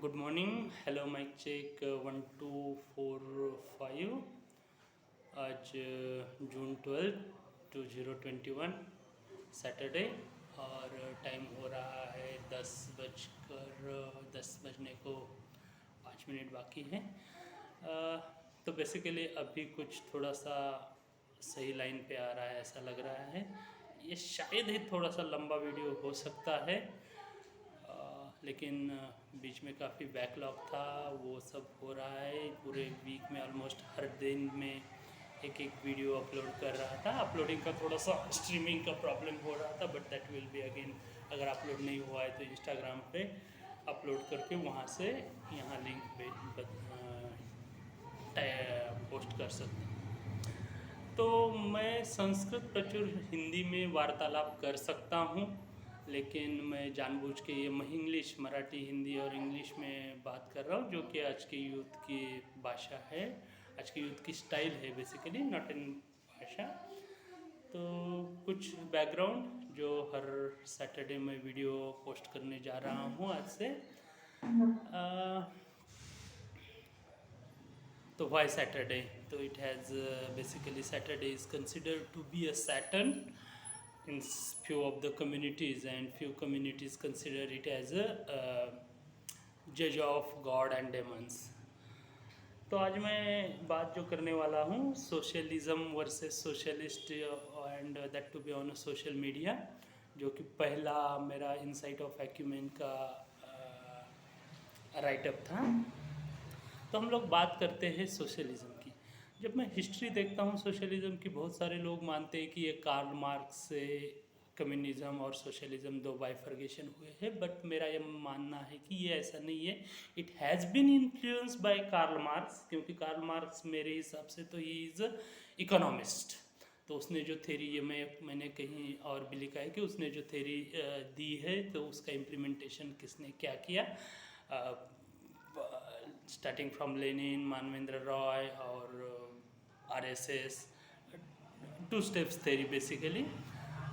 Good morning, hello mic check 1 2 4 5। आज जून 12 2021 Saturday और time हो रहा है 10 बजने को 5 मिनट बाकी है। तो बेसिकली अभी कुछ थोड़ा सा सही लाइन पे आ रहा है ऐसा लग रहा है। ये शायद ही थोड़ा सा लंबा वीडियो हो सकता है, लेकिन बीच में काफ़ी बैकलॉग था, वो सब हो रहा है। पूरे वीक में ऑलमोस्ट हर दिन में एक वीडियो अपलोड कर रहा था। अपलोडिंग का थोड़ा सा स्ट्रीमिंग का प्रॉब्लम हो रहा था, but that will be again. अगर अपलोड नहीं हुआ है तो इंस्टाग्राम पे अपलोड करके वहाँ से यहाँ लिंक पे पोस्ट कर सकते हैं। तो मैं संस्कृत प्रचुर हिंदी में वार्तालाप कर सकता हूँ, लेकिन मैं जानबूझ के ये मैं इंग्लिश, मराठी, हिंदी और इंग्लिश में बात कर रहा हूँ, जो कि आज के यूथ की भाषा है, आज के यूथ की स्टाइल है बेसिकली, नॉट इन भाषा। तो कुछ बैकग्राउंड जो हर सैटरडे में वीडियो पोस्ट करने जा रहा हूँ आज से। तो why Saturday? So it has basically Saturday is considered to be a Saturn in few of the communities, and few communities consider it as a judge of God and demons. तो आज मैं बात जो करने वाला हूँ socialism versus socialist, and that to be on social media, जो कि पहला मेरा इनसाइट ऑफ एक्यूमेन का राइटअप था। तो हम लोग बात करते हैं सोशलिज़म की। जब मैं हिस्ट्री देखता हूँ सोशलिज़म की, बहुत सारे लोग मानते हैं कि ये कार्ल मार्क्स से कम्युनिज़म और सोशलिज़म दो बाइफर्गेशन हुए हैं, बट मेरा ये मानना है कि ये ऐसा नहीं है। It has been influenced by Karl Marx, क्योंकि कार्ल मार्क्स मेरे हिसाब से तो ही इज़ इकोनॉमिस्ट। तो उसने जो थेरी, ये मैंने कहीं और भी लिखा है कि उसने जो थेरी दी है, तो उसका इम्प्लीमेंटेशन किसने क्या किया, starting from Lenin, Manvendra Roy और आरएसएस, 2 स्टेप्स थेरी बेसिकली।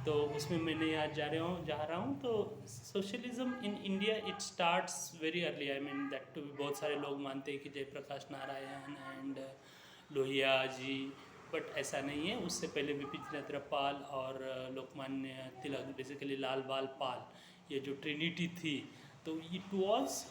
तो उसमें मैंने आज जा रहा हूँ। तो socialism in India it starts very early. I mean that too भी बहुत सारे लोग मानते हैं कि जयप्रकाश नारायण एंड लोहिया जी, बट ऐसा नहीं है। उससे पहले विपिन चंद्र पाल और लोकमान्य तिलक, बेसिकली लाल बाल पाल, ये जो ट्रिनिटी थी, तो इट वॉज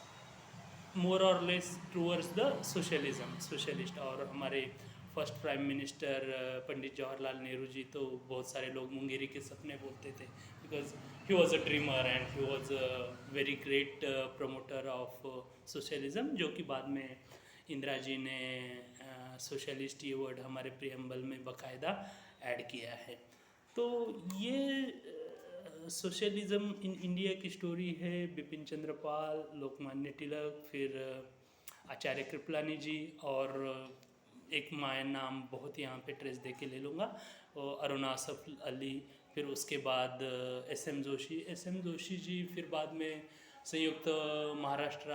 मोर और लेस टूवर्ड्स द सोशलिस्ट। और हमारे first prime minister Pandit Jawaharlal Nehru ji, तो बहुत सारे लोग मुंगेरी के सपने बोलते थे, because he was a dreamer and he was a very great promoter of socialism, जो कि बाद में इंदिरा जी ने सोशलिस्ट ये वर्ड हमारे प्रियम्बल में बाकायदा ऐड किया है। तो ये सोशलिज्म इन इंडिया की स्टोरी है। बिपिन चंद्र पाल, लोकमान्य तिलक, फिर आचार्य कृपलानी जी, और एक मैं नाम बहुत यहाँ पे ट्रेस दे के ले लूँगा, अरुण आसफ अली, फिर उसके बाद एस एम जोशी जी, फिर बाद में संयुक्त महाराष्ट्र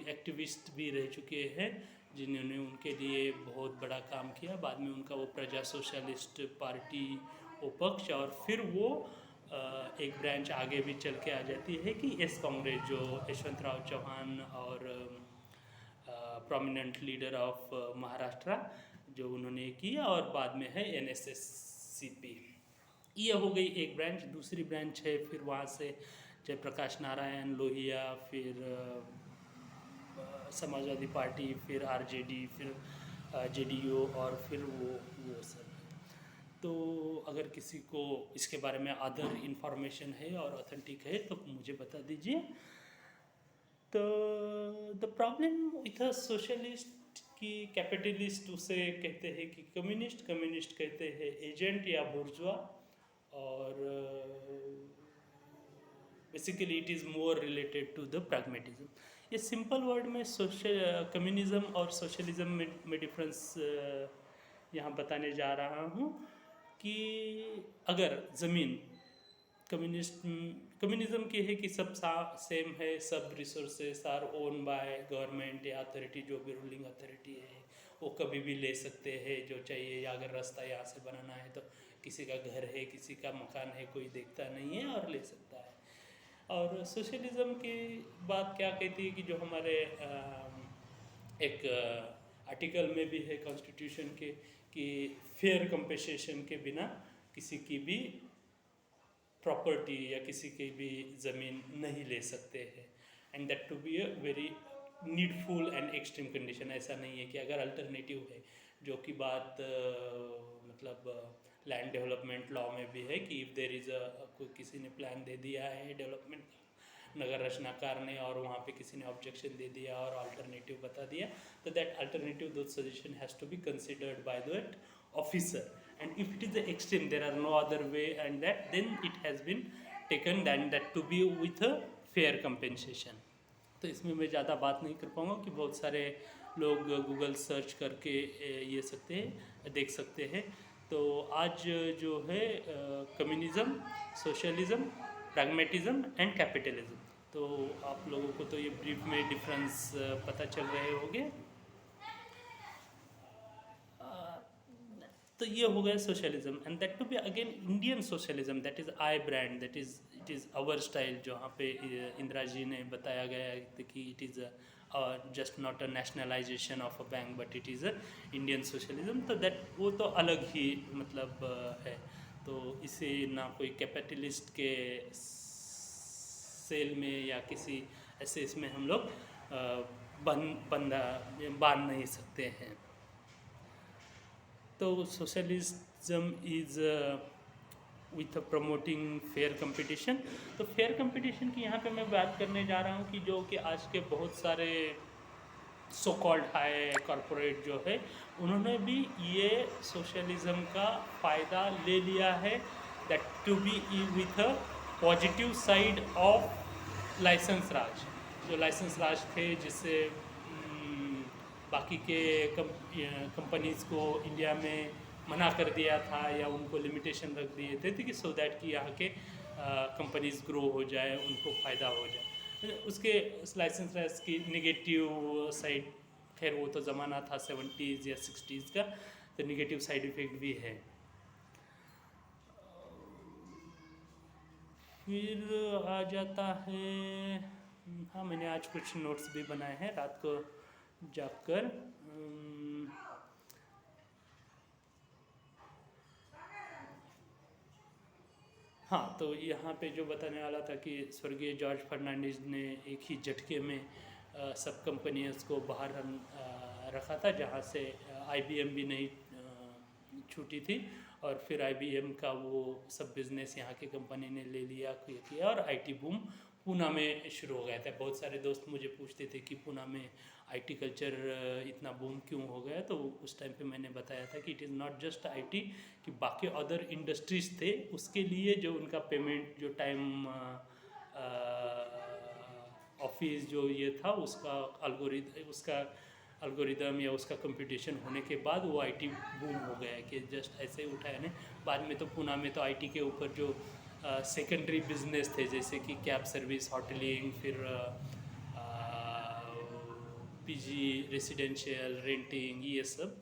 एक्टिविस्ट भी रह चुके हैं, जिन्होंने उनके लिए बहुत बड़ा काम किया। बाद में उनका वो प्रजा सोशलिस्ट पार्टी वो पक्ष, और फिर वो एक ब्रांच आगे भी चल के आ जाती है कि एस कांग्रेस, जो यशवंतराव चौहान और प्रोमिनेंट लीडर ऑफ महाराष्ट्र जो उन्होंने किया, और बाद में है NSSCP। ये हो गई एक ब्रांच। दूसरी ब्रांच है फिर वहाँ से जयप्रकाश नारायण, लोहिया, फिर समाजवादी पार्टी, फिर RJD, फिर JDU, और फिर वो सब। तो अगर किसी को इसके बारे में अदर इन्फॉर्मेशन है और ऑथेंटिक है तो मुझे बता दीजिए। तो the problem with a socialist की कैपिटलिस्ट उसे कहते हैं कि कम्युनिस्ट कहते हैं एजेंट या बुर्जुआ, और basically it is more related to the pragmatism. ये सिंपल वर्ड में कम्युनिज्म और सोशलिज्म में डिफरेंस यहाँ बताने जा रहा हूँ कि अगर ज़मीन कम्युनिज्म की है कि सब सेम है, सब resources our own by government या अथॉरिटी, जो भी रूलिंग अथॉरिटी है वो कभी भी ले सकते हैं जो चाहिए, या अगर रास्ता यहाँ से बनाना है तो किसी का घर है, किसी का मकान है, कोई देखता नहीं है और ले सकता है। और सोशलिज्म की बात क्या कहती है कि जो हमारे एक आर्टिकल में भी है कॉन्स्टिट्यूशन के कि फेयर कंपेंसेशन के बिना किसी की भी प्रॉपर्टी या किसी की भी ज़मीन नहीं ले सकते हैं, and that to be a very needful and extreme condition. ऐसा नहीं है कि अगर अल्टरनेटिव है, जो कि बात मतलब लैंड डेवलपमेंट लॉ में भी है कि इफ़ देर इज़ कोई किसी ने प्लान दे दिया है डेवलपमेंट नगर रचनाकार ने और वहाँ पे किसी ने ऑब्जेक्शन दे दिया और अल्टरनेटिव बता दिया, तो दैट अल्टरनेटिव दो suggestion has to be considered by that officer, and if it is the extreme there are no other way and that then it has been taken then that to be with a fair compensation। तो इसमें मैं ज़्यादा बात नहीं कर पाऊँगा कि बहुत सारे लोग गूगल सर्च करके ये देख सकते हैं। तो आज जो है कम्युनिज़म, सोशलिज़म, प्रैग्मेटिज़म एंड कैपिटलिज्म, तो आप लोगों को तो ये ब्रीफ में डिफरेंस पता चल रहे होंगे। तो ये हो गया socialism, and that to be again Indian socialism, that is I brand, that is it is our style. जहाँ पे इंदिरा जी ने बताया गया है कि it is just not a nationalisation of a bank but it is a Indian socialism. तो that वो तो अलग ही मतलब है। तो इसे ना कोई कैपिटलिस्ट के सेल में या किसी ऐसे इसमें हम लोग बांध नहीं सकते हैं। तो socialism is with promoting fair competition. तो फेयर कंपटीशन की यहाँ पे मैं बात करने जा रहा हूँ कि जो कि आज के बहुत सारे सो कॉल्ड हाई कॉरपोरेट जो है उन्होंने भी ये सोशलिज्म का फ़ायदा ले लिया है, that to be with a positive side of licence raj. जो लाइसेंस राज थे जिससे बाकी के कंपनीज़ को इंडिया में मना कर दिया था या उनको लिमिटेशन रख दिए थे कि सो दैट कि यहाँ के कंपनीज़ ग्रो हो जाए, उनको फ़ायदा हो जाए। उसके लाइसेंस राइट्स की निगेटिव साइड, खैर वो तो ज़माना था 70s या 60s का, तो निगेटिव साइड इफ़ेक्ट भी है। फिर आ जाता है, हाँ मैंने आज कुछ नोट्स भी बनाए हैं रात को जाकर। हाँ, तो यहाँ पे जो बताने वाला था कि स्वर्गीय जॉर्ज फर्नांडिस ने एक ही झटके में सब कंपनियों को बाहर रखा था, जहाँ से IBM भी नहीं छूटी थी, और फिर IBM का वो सब बिजनेस यहाँ की कंपनी ने ले लिया किया और IT बूम पूना में शुरू हो गया था। बहुत सारे दोस्त मुझे पूछते थे कि पूना में IT कल्चर इतना बूम क्यों हो गया, तो उस टाइम पे मैंने बताया था कि it is not just IT, कि बाकी अदर इंडस्ट्रीज थे उसके लिए जो उनका पेमेंट जो टाइम ऑफिस जो ये था उसका अल्गोरिदम या उसका कंप्यूटेशन होने के बाद वो IT बूम हो गया कि जस्ट ऐसे ही उठाया नहीं। बाद में तो पूना में तो IT के ऊपर जो सेकेंडरी बिजनेस थे जैसे कि कैब सर्विस, होटलिंग, फिर PG रेसिडेंशियल रेंटिंग, ये सब,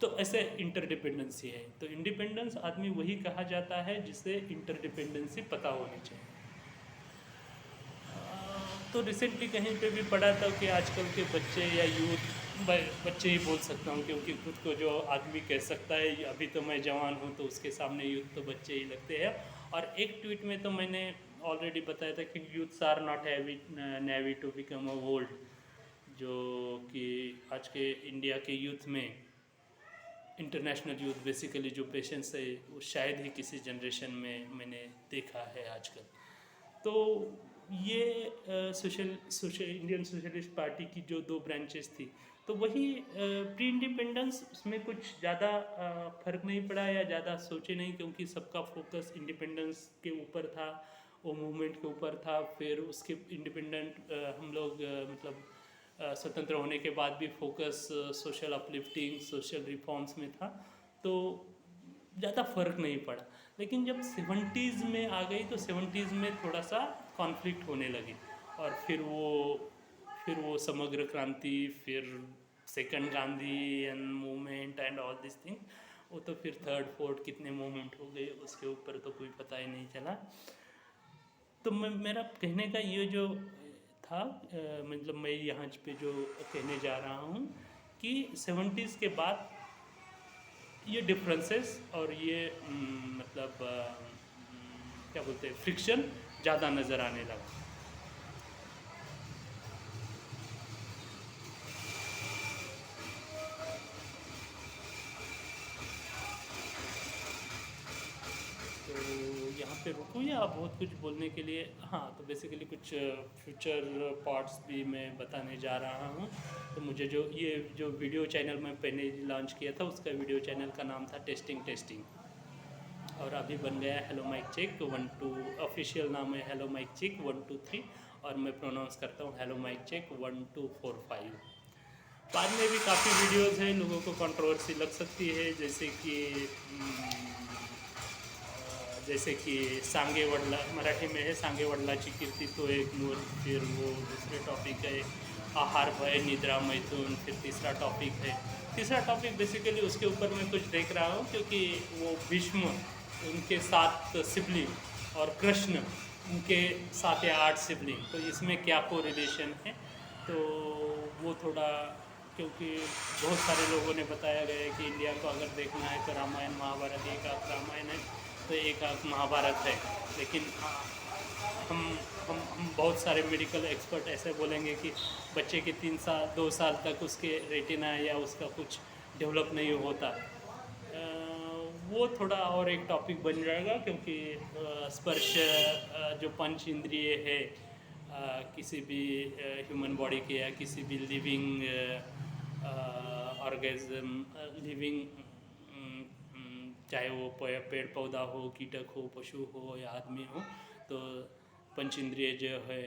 तो ऐसे इंटरडिपेंडेंसी है। तो इंडिपेंडेंस आदमी वही कहा जाता है जिसे इंटरडिपेंडेंसी पता होनी चाहिए। तो रिसेंटली कहीं पे भी पढ़ा था कि आजकल के बच्चे या यूथ, बच्चे ही बोल सकता हूँ क्योंकि खुद को जो आदमी कह सकता है अभी तो मैं जवान हूँ, तो उसके सामने यूथ तो बच्चे ही लगते हैं। और एक ट्वीट में तो मैंने ऑलरेडी बताया था कि youths are not navy to become a old, जो कि आज के इंडिया के यूथ में, इंटरनेशनल यूथ बेसिकली जो पेशेंस है वो शायद ही किसी जनरेशन में मैंने देखा है आजकल। तो ये इंडियन सोशलिस्ट पार्टी की जो दो ब्रांचेस थी, तो वही प्री इंडिपेंडेंस, उसमें कुछ ज़्यादा फर्क नहीं पड़ा या ज़्यादा सोचे नहीं, क्योंकि सबका फोकस इंडिपेंडेंस के ऊपर था, वो मूवमेंट के ऊपर था। फिर उसके इंडिपेंडेंट हम लोग मतलब स्वतंत्र होने के बाद भी focus social uplifting, social reforms में था, तो ज़्यादा फर्क नहीं पड़ा। लेकिन जब 70s में आ गई तो 70s में थोड़ा सा कॉन्फ्लिक्ट होने लगी, और फिर वो समग्र क्रांति, फिर second Gandhi and movement and all this thing, वो तो फिर थर्ड फोर्थ कितने मूवमेंट हो गए उसके ऊपर तो कोई पता ही नहीं चला। तो मेरा कहने का ये जो था, मतलब मैं यहाँ पे जो कहने जा रहा हूँ कि 70s के बाद ये डिफरेंसेस और ये मतलब क्या बोलते हैं, फ्रिक्शन ज़्यादा नज़र आने लगा। तो यहाँ पे रुकूँ या बहुत कुछ बोलने के लिए? हाँ, तो बेसिकली कुछ फ्यूचर पार्ट्स भी मैं बताने जा रहा हूँ। तो मुझे जो वीडियो चैनल मैं पहले लॉन्च किया था, उसका वीडियो चैनल का नाम था टेस्टिंग टेस्टिंग, और अभी बन गया है हेलो माइक चेक 1 2। ऑफिशियल नाम है हेलो माइक चेक 1 2 3, और मैं प्रोनाउंस करता हूँ हेलो माइक चेक 1 2 4 5। बाद में भी काफ़ी वीडियोस हैं, लोगों को कंट्रोवर्सी लग सकती है, जैसे कि सांगे वडला, मराठी में है सांगे वडलाची कीर्ती तो एक नूर, फिर वो दूसरे टॉपिक है आहार भय निद्रा मैथुन, फिर तीसरा टॉपिक है। तीसरा टॉपिक बेसिकली उसके ऊपर मैं कुछ देख रहा हूँ, क्योंकि वो भीष्म, उनके 7 सिबलिंग, और कृष्ण उनके 7 या 8 सिबलिंग, तो इसमें क्या को रिलेशन है, तो वो थोड़ा, क्योंकि बहुत सारे लोगों ने बताया गया है कि इंडिया को अगर देखना है तो रामायण महाभारत एक आध रामायण है, तो एक आध महाभारत है। लेकिन हम बहुत सारे मेडिकल एक्सपर्ट ऐसे बोलेंगे कि बच्चे के 2 साल तक उसके रेटिना या उसका कुछ डेवलप नहीं होता। वो थोड़ा और एक टॉपिक बन जाएगा, क्योंकि स्पर्श जो पंच इंद्रिय है किसी भी ह्यूमन बॉडी के या किसी भी लिविंग ऑर्गेनिज्म, लिविंग, चाहे वो पेड़ पौधा हो, कीटक हो, पशु हो या आदमी हो, तो पंच इंद्रिय जो है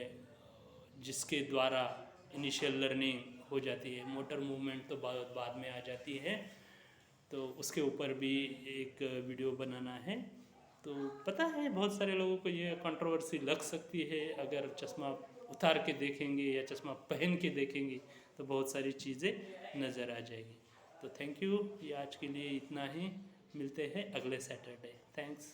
जिसके द्वारा इनिशियल लर्निंग हो जाती है, मोटर मूवमेंट तो बाद में आ जाती है, तो उसके ऊपर भी एक वीडियो बनाना है। तो पता है बहुत सारे लोगों को ये कंट्रोवर्सी लग सकती है, अगर चश्मा उतार के देखेंगे या चश्मा पहन के देखेंगे तो बहुत सारी चीज़ें नज़र आ जाएगी। तो थैंक यू, ये आज के लिए इतना ही, मिलते हैं अगले सैटरडे। थैंक्स।